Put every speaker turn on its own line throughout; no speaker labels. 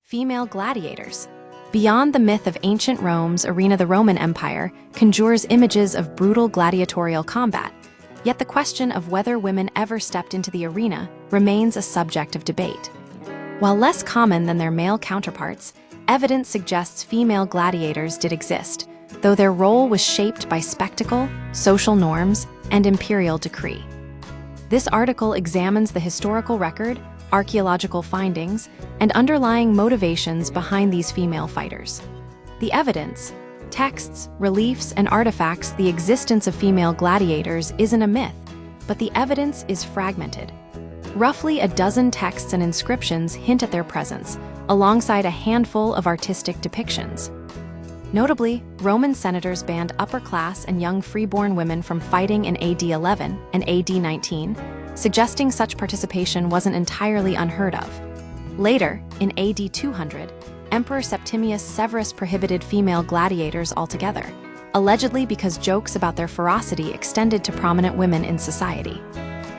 Female gladiators. Beyond the myth of ancient Rome's arena, the Roman Empire conjures images of brutal gladiatorial combat, yet the question of whether women ever stepped into the arena remains a subject of debate. While less common than their male counterparts, evidence suggests female gladiators did exist, though their role was shaped by spectacle, social norms, and imperial decree. This article examines the historical record, archaeological findings, and underlying motivations behind these female fighters. The evidence, texts, reliefs, and artifacts, the existence of female gladiators isn't a myth, but the evidence is fragmented. Roughly a dozen texts and inscriptions hint at their presence, alongside a handful of artistic depictions. Notably, Roman senators banned upper-class and young freeborn women from fighting in AD 11 and AD 19, suggesting such participation wasn't entirely unheard of. Later, in AD 200, Emperor Septimius Severus prohibited female gladiators altogether, allegedly because jokes about their ferocity extended to prominent women in society.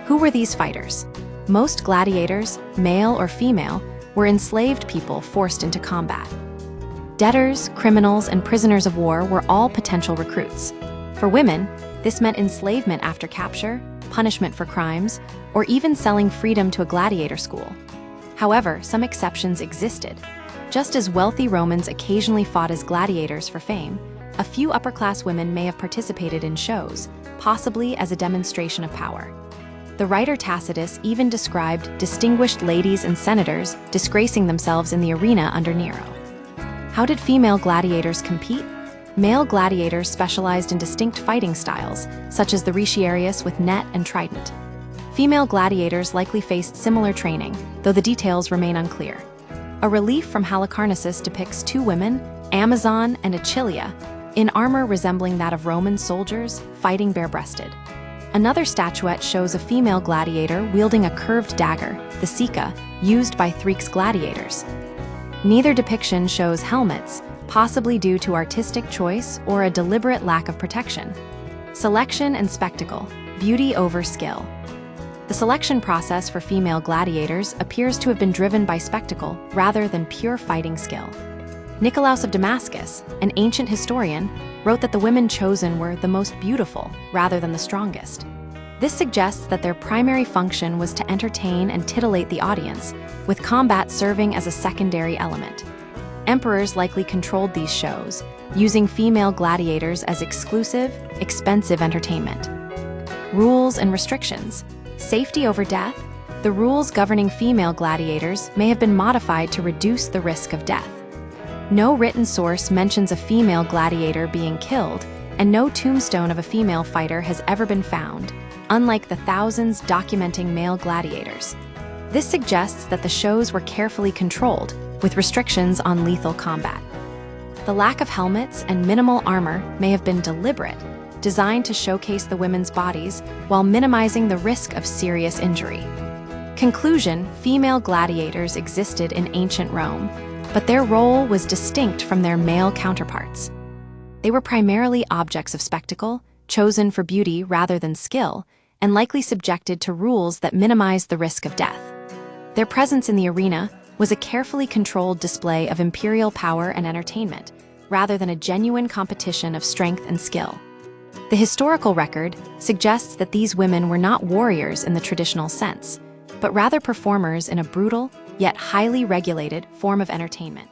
Who were these fighters? Most gladiators, male or female, were enslaved people forced into combat. Debtors, criminals, and prisoners of war were all potential recruits. For women, this meant enslavement after capture, punishment for crimes, or even selling freedom to a gladiator school. However, some exceptions existed. Just as wealthy Romans occasionally fought as gladiators for fame, a few upper-class women may have participated in shows, possibly as a demonstration of power. The writer Tacitus even described distinguished ladies and senators disgracing themselves in the arena under Nero. How did female gladiators compete? Male gladiators specialized in distinct fighting styles, such as the retiarius with net and trident. Female gladiators likely faced similar training, though the details remain unclear. A relief from Halicarnassus depicts two women, Amazon and Achilia, in armor resembling that of Roman soldiers, fighting bare-breasted. Another statuette shows a female gladiator wielding a curved dagger, the sica, used by Thrake's gladiators. Neither depiction shows helmets, possibly due to artistic choice or a deliberate lack of protection. Selection and spectacle, beauty over skill. The selection process for female gladiators appears to have been driven by spectacle rather than pure fighting skill. Nicolaus of Damascus, an ancient historian, wrote that the women chosen were the most beautiful rather than the strongest. This suggests that their primary function was to entertain and titillate the audience, with combat serving as a secondary element. Emperors likely controlled these shows, using female gladiators as exclusive, expensive entertainment. Rules and restrictions. Safety over death. The rules governing female gladiators may have been modified to reduce the risk of death. No written source mentions a female gladiator being killed, and no tombstone of a female fighter has ever been found, unlike the thousands documenting male gladiators. This suggests that the shows were carefully controlled, with restrictions on lethal combat. The lack of helmets and minimal armor may have been deliberate, designed to showcase the women's bodies while minimizing the risk of serious injury. Conclusion: female gladiators existed in ancient Rome, but their role was distinct from their male counterparts. They were primarily objects of spectacle, chosen for beauty rather than skill, and likely subjected to rules that minimized the risk of death. Their presence in the arena was a carefully controlled display of imperial power and entertainment, rather than a genuine competition of strength and skill. The historical record suggests that these women were not warriors in the traditional sense, but rather performers in a brutal, yet highly regulated form of entertainment.